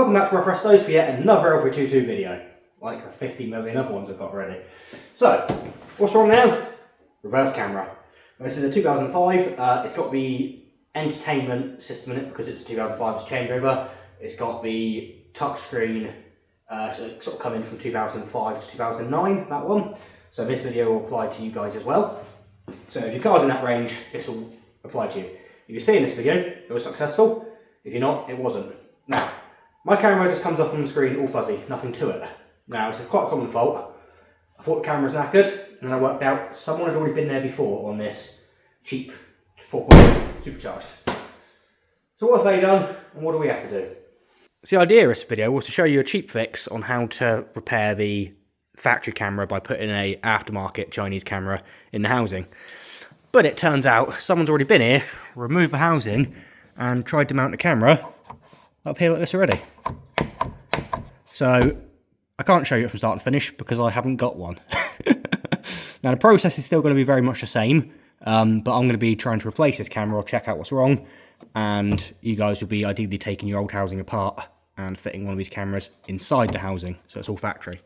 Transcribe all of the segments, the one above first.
Welcome back to my Prestos for yet another L322 video, like the 50 million other ones I've got ready. So, what's wrong now? Reverse camera. This is a 2005, it's got the entertainment system in it because it's a 2005, it's a changeover. It's got the touchscreen, so it sort of come in from 2005 to 2009, that one. So this video will apply to you guys as well. So if your car's in that range, this will apply to you. If you're seeing this video, it was successful. If you're not, it wasn't. Now, my camera just comes up on the screen all fuzzy, nothing to it. Now, it's quite a common fault. I thought the camera was knackered, and then I worked out someone had already been there before on this cheap 4.0 supercharged. So what have they done, and what do we have to do? So the idea of this video was to show you a cheap fix on how to repair the factory camera by putting a aftermarket Chinese camera in the housing. But it turns out someone's already been here, removed the housing, and tried to mount the camera up here like this already. So I can't show you it from start to finish because I haven't got one. Now the process is still going to be very much the same, but I'm going to be trying to replace this camera or check out what's wrong, and you guys will be ideally taking your old housing apart and fitting one of these cameras inside the housing, so it's all factory.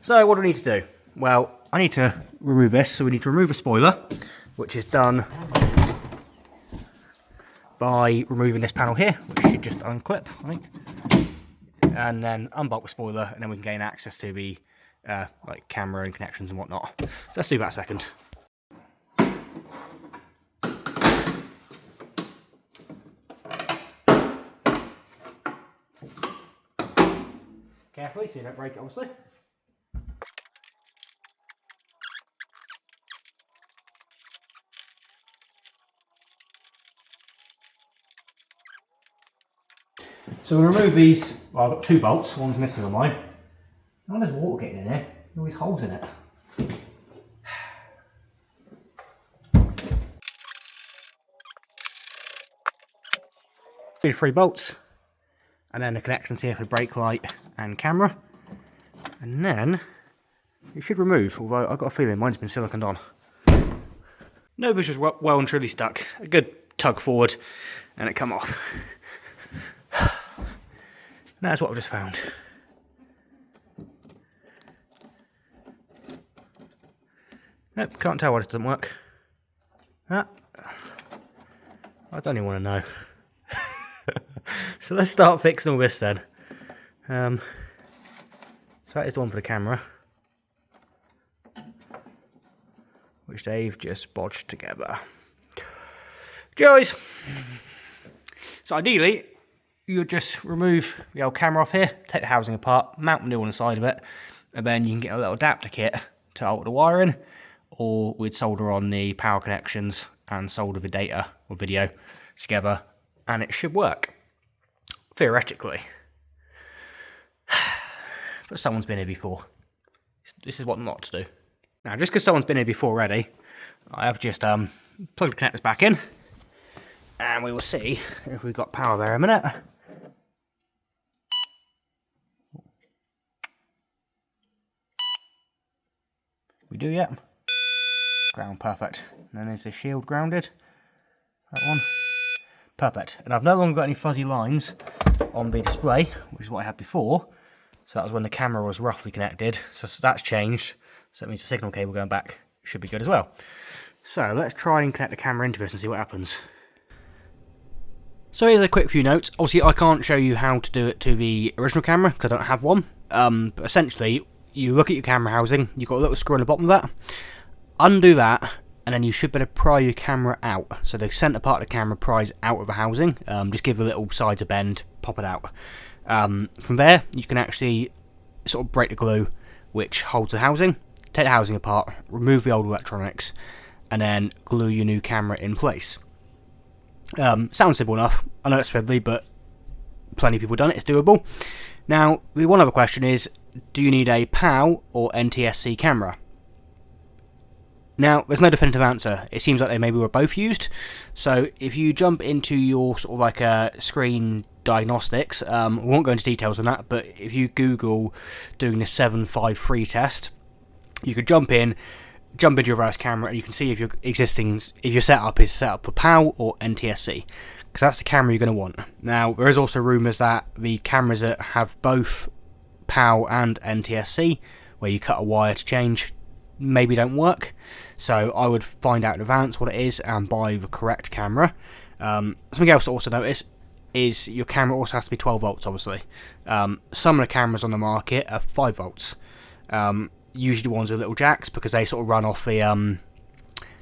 So what do we need to do? Well, I need to remove this, so we need to remove a spoiler, which is done by removing this panel here, which should just unclip, I think, and then unbolt the spoiler, and then we can gain access to the like camera and connections and whatnot. So let's do that a second. Carefully, so you don't break it, obviously. So we remove these, well, I've got two bolts, one's missing on mine. Oh, there's water getting in there, there's always holes in it. Do 3 bolts, and then the connections here for brake light and camera. And then it should remove, although I've got a feeling mine's been siliconed on. No, but just well and truly stuck. A good tug forward, and it come off. That's what I've just found. Nope, can't tell why this doesn't work. Ah, I don't even want to know. So let's start fixing all this then. So that is the one for the camera, which they've just bodged together. Joys! So ideally, you would just remove the old camera off here, take the housing apart, mount the new one on the side of it, and then you can get a little adapter kit to alter the wiring, or we'd solder on the power connections and solder the data or video together, and it should work. Theoretically. But someone's been here before. This is what not to do. Now, just because someone's been here before already, I have just plugged the connectors back in, and we will see if we've got power there in a minute. We do, yet. Ground, perfect. And then is the shield grounded? That one. Perfect. And I've no longer got any fuzzy lines on the display, which is what I had before. So that was when the camera was roughly connected. So that's changed. So that means the signal cable going back should be good as well. So let's try and connect the camera into this and see what happens. So here's a quick few notes. Obviously I can't show you how to do it to the original camera because I don't have one. But essentially, you look at your camera housing, you've got a little screw on the bottom of that. Undo that, and then you should be able to pry your camera out. So the centre part of the camera pries out of the housing. Just give the little sides a bend, pop it out. From there, you can actually sort of break the glue which holds the housing, take the housing apart, remove the old electronics, and then glue your new camera in place. Sounds simple enough. I know it's fiddly, but plenty of people have done it. It's doable. Now, the one other question is, do you need a PAL or NTSC camera? Now, there's no definitive answer. It seems like they maybe were both used. So if you jump into your sort of like a screen diagnostics, we won't go into details on that, but if you Google doing the 753 test, you could jump in, jump into your reverse camera and you can see if your setup is set up for PAL or NTSC, because that's the camera you're going to want. Now, there is also rumours that the cameras that have both PAL and NTSC, where you cut a wire to change, maybe don't work. So I would find out in advance what it is and buy the correct camera. Something else to also notice is your camera also has to be 12 volts, obviously. Some of the cameras on the market are 5 volts. Usually the ones with little jacks, because they sort of run off the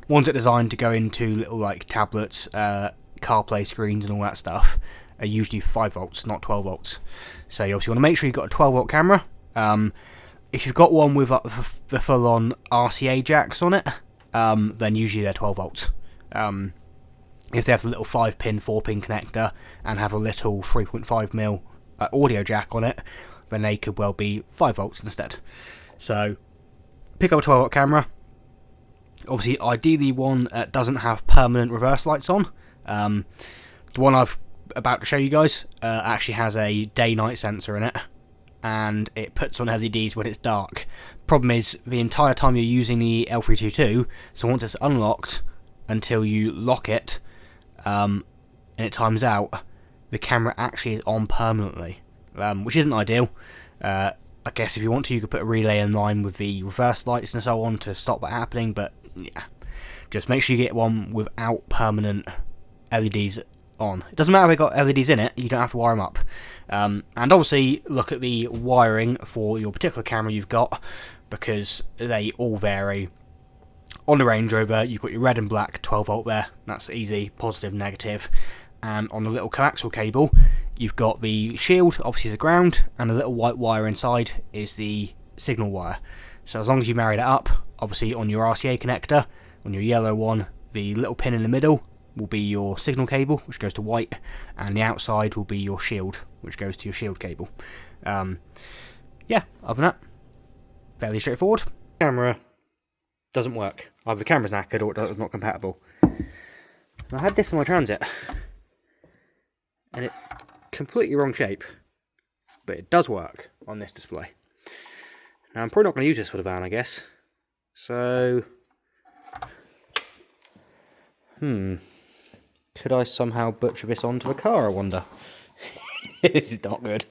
ones that are designed to go into little like tablets, CarPlay screens and all that stuff, are usually 5 volts, not 12 volts. So you obviously want to make sure you've got a 12 volt camera. If you've got one with the full-on RCA jacks on it, then usually they're 12 volts. If they have the little 5-pin, 4-pin connector and have a little 3.5mm audio jack on it, then they could well be 5 volts instead. So pick up a 12 volt camera. Obviously, ideally one that doesn't have permanent reverse lights on. The one I've about to show you guys actually has a day-night sensor in it, and it puts on LEDs when it's dark. Problem is, the entire time you're using the L322, so once it's unlocked until you lock it, and it times out, the camera actually is on permanently, which isn't ideal. I guess if you want to, you could put a relay in line with the reverse lights and so on to stop that happening, but yeah, just make sure you get one without permanent LEDs on. It doesn't matter if they've got LEDs in it, you don't have to wire them up. And obviously look at the wiring for your particular camera you've got, because they all vary. On the Range Rover, you've got your red and black 12 volt there, that's easy, positive, negative. And on the little coaxial cable, you've got the shield, obviously the ground, and the little white wire inside is the signal wire. So as long as you marry that up, obviously on your RCA connector, on your yellow one, the little pin in the middle will be your signal cable, which goes to white, and the outside will be your shield, which goes to your shield cable. Yeah, other than that, fairly straightforward. Camera doesn't work. Either the camera's knackered or it's not compatible. I had this in my Transit, and it's completely wrong shape, but it does work on this display. Now I'm probably not going to use this for the van, I guess. So, could I somehow butcher this onto a car, I wonder? This is not good.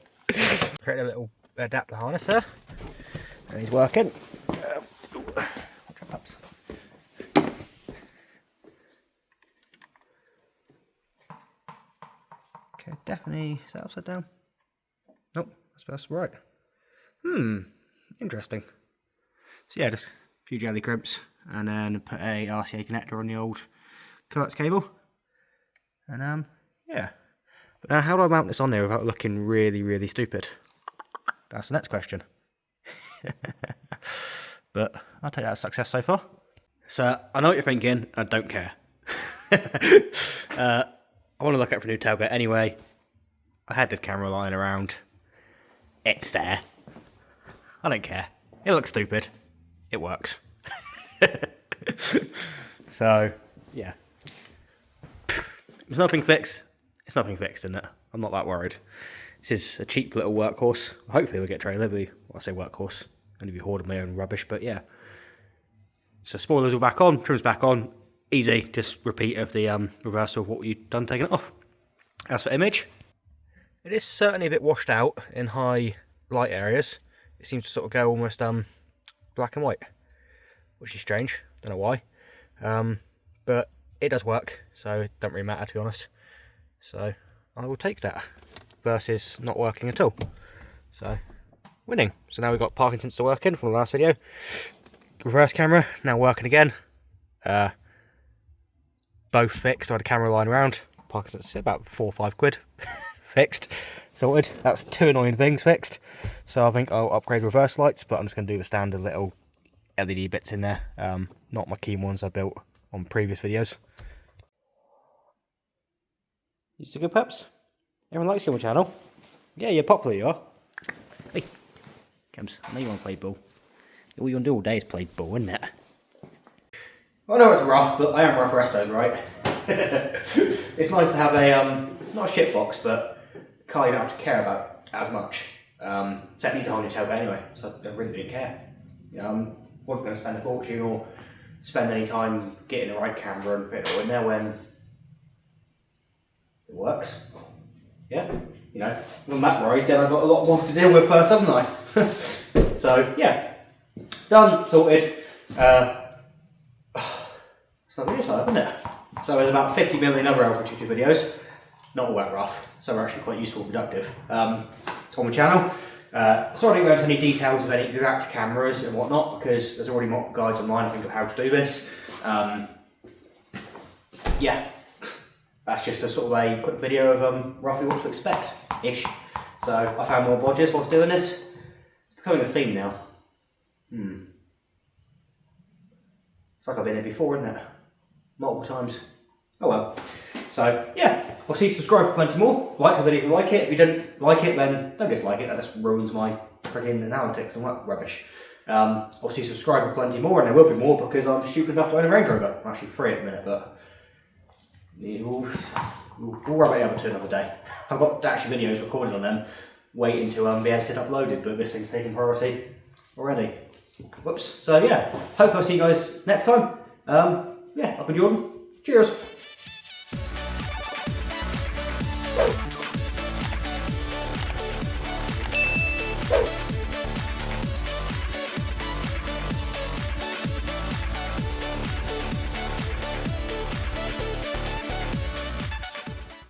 Create a little adapter harness there, and he's working. Okay, definitely. Is that upside down? Nope, that's right. Interesting. So yeah, just a few jelly crimps, and then put a RCA connector on the old coax cable. And yeah. But now how do I mount this on there without looking really, really stupid? That's the next question. But I'll take that as success so far. So I know what you're thinking, I don't care. I want to look out for a new tailgate anyway. I had this camera lying around. It's there. I don't care. It looks stupid. It works. So, yeah. There's nothing fixed. It's nothing fixed, isn't it? I'm not that worried. This is a cheap little workhorse. Hopefully we'll get trailer. Well, I say workhorse. Only be hoarding my own rubbish, but yeah. So spoilers are back on, trim's back on. Easy, just repeat of the reversal of what you've done taking it off. As for image, it is certainly a bit washed out in high light areas. It seems to sort of go almost black and white, which is strange, don't know why. But it does work, so it doesn't really matter, to be honest. So I will take that versus not working at all. So winning. So now we've got parking sensor working from the last video. Reverse camera now working again. Both fixed. I had a camera lying around. Parking sensor about £4 or £5 fixed, sorted. That's two annoying things fixed. So I think I'll upgrade reverse lights, but I'm just going to do the standard little LED bits in there. Not my keen ones I built on previous videos. You still good, Peps? Everyone likes you on my channel. Yeah, you're popular, you are. Hey, Kems, I know you want to play ball. All you want to do all day is play ball, isn't it? I know it's rough, but I am rough restos, right? It's nice to have a, not a shit box, but a car you don't have to care about as much. So it needs a whole new tailgate anyway, so I really didn't care. Wasn't going to spend a fortune or spend any time getting the right camera and fit it all in there when it works. Yeah, you know, when that worried, then I've got a lot more to deal with first, haven't I? So yeah, done, sorted. It's not video style, isn't it? So there's about 50 million other L322 videos, not all that rough, so they're actually quite useful and productive on the channel. Sorry I didn't go into any details of any exact cameras and whatnot, because there's already more guides online, I think, of how to do this. Yeah, that's just a sort of a quick video of roughly what to expect-ish. So I found more bodges whilst doing this. It's becoming a theme now. It's like I've been here before, isn't it? Multiple times. Oh well. So yeah, obviously subscribe for plenty more. Like the video if you like it. If you don't like it, then don't dislike it. That just ruins my freaking analytics and that rubbish. Obviously subscribe for plenty more, and there will be more because I'm stupid enough to own a Range Rover. I'm actually free at the minute, but we'll wrap it up to another day. I've got actually videos recorded on them, waiting to be able to get uploaded, but this thing's taking priority already. Whoops. So yeah, hope I'll see you guys next time. Yeah, I've been Jordan. Cheers.